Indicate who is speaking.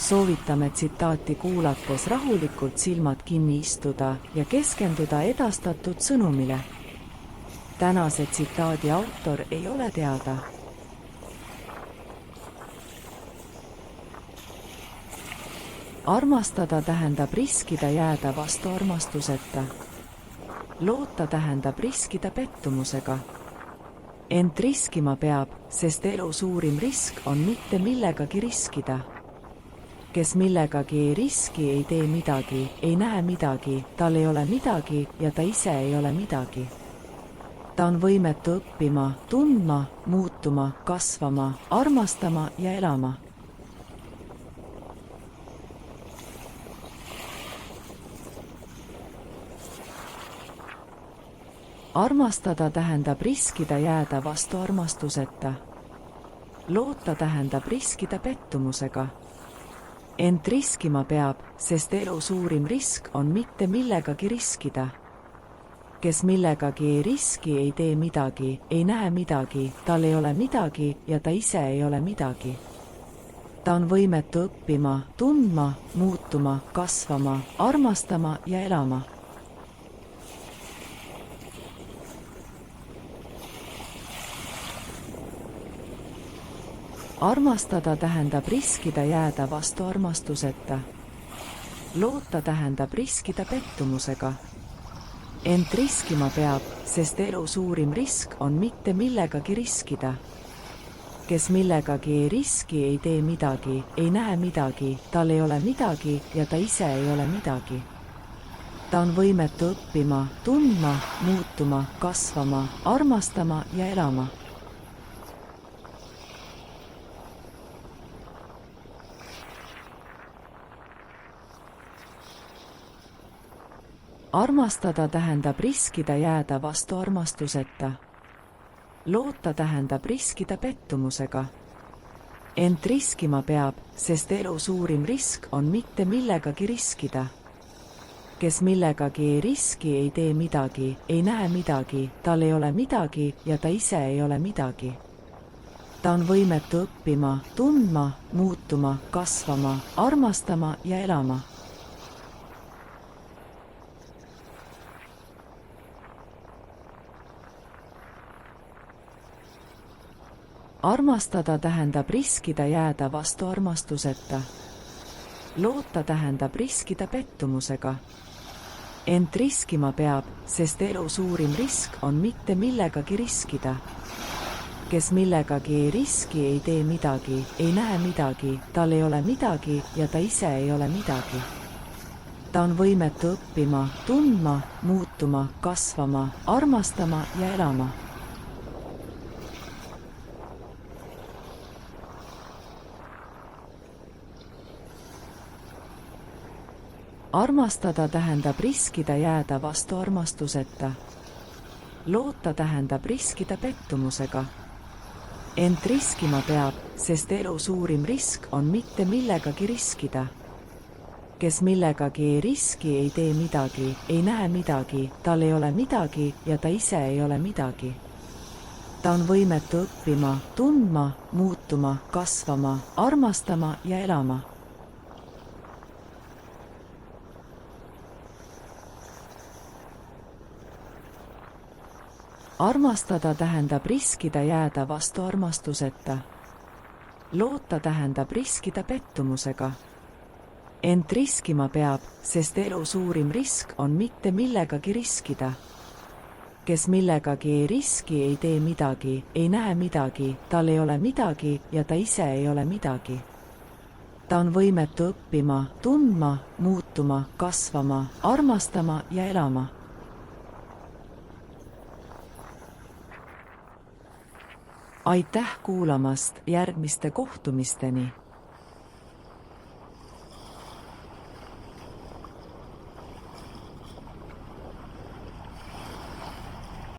Speaker 1: Soovitame tsitaati kuulates rahulikult silmad kinni istuda ja keskenduda edastatud sõnumile. Tänase tsitaadi autor ei ole teada. Armastada tähendab riskida jääda vastu armastuseta. Loota tähendab riskida pettumusega. Ent riskima peab, sest elu suurim risk on mitte millegagi riskida. Kes millegagi ei riski, ei tee midagi, ei näe midagi, tal ei ole midagi ja ta ise ei ole midagi. Ta on võimetu õppima, tundma, muutuma, kasvama, armastama ja elama. Armastada tähendab riskida jääda vastu armastuseta. Loota tähendab riskida pettumusega. Ent riskima peab, sest elu suurim risk on mitte millegagi riskida. Kes millegagi ei riski, ei tee midagi, ei näe midagi, tal ei ole midagi ja ta ise ei ole midagi. Ta on võimetu õppima, tundma, muutuma, kasvama, armastama ja elama. Armastada tähendab riskida jääda vastu armastuseta. Loota tähendab riskida pettumusega. Ent riskima peab, sest elu suurim risk on mitte millegagi riskida. Kes millegagi ei riski, ei tee midagi, ei näe midagi, tal ei ole midagi ja ta ise ei ole midagi. Ta on võimetu õppima, tundma, muutuma, kasvama, armastama ja elama. Armastada tähendab riskida jääda vastu armastuseta. Loota tähendab riskida pettumusega. Ent riskima peab, sest elu suurim risk on mitte millegagi riskida. Kes millegagi ei riski, ei tee midagi, ei näe midagi, tal ei ole midagi ja ta ise ei ole midagi. Ta on võimetu õppima, tundma, muutuma, kasvama, armastama ja elama. Armastada tähendab riskida jääda vastu armastuseta. Loota tähendab riskida pettumusega. Ent riskima peab, sest elu suurim risk on mitte millegagi riskida. Kes millegagi ei riski, ei tee midagi, ei näe midagi, tal ei ole midagi ja ta ise ei ole midagi. Ta on võimetu õppima, tundma, muutuma, kasvama, armastama ja elama. Armastada tähendab riskida jääda vastu armastuseta. Loota tähendab riskida pettumusega. Ent riskima peab, sest elu suurim risk on mitte millegagi riskida. Kes millegagi ei riski, ei tee midagi, ei näe midagi, tal ei ole midagi ja ta ise ei ole midagi. Ta on võimetu õppima, tundma, muutuma, kasvama, armastama ja elama. Armastada tähendab riskida jääda vastu armastuseta. Loota tähendab riskida pettumusega. Ent riskima peab, sest elu suurim risk on mitte millegagi riskida. Kes millegagi ei riski, ei tee midagi, ei näe midagi, tal ei ole midagi ja ta ise ei ole midagi. Ta on võimetu õppima, tundma, muutuma, kasvama, armastama ja elama. Aitäh kuulamast, järgmiste kohtumisteni!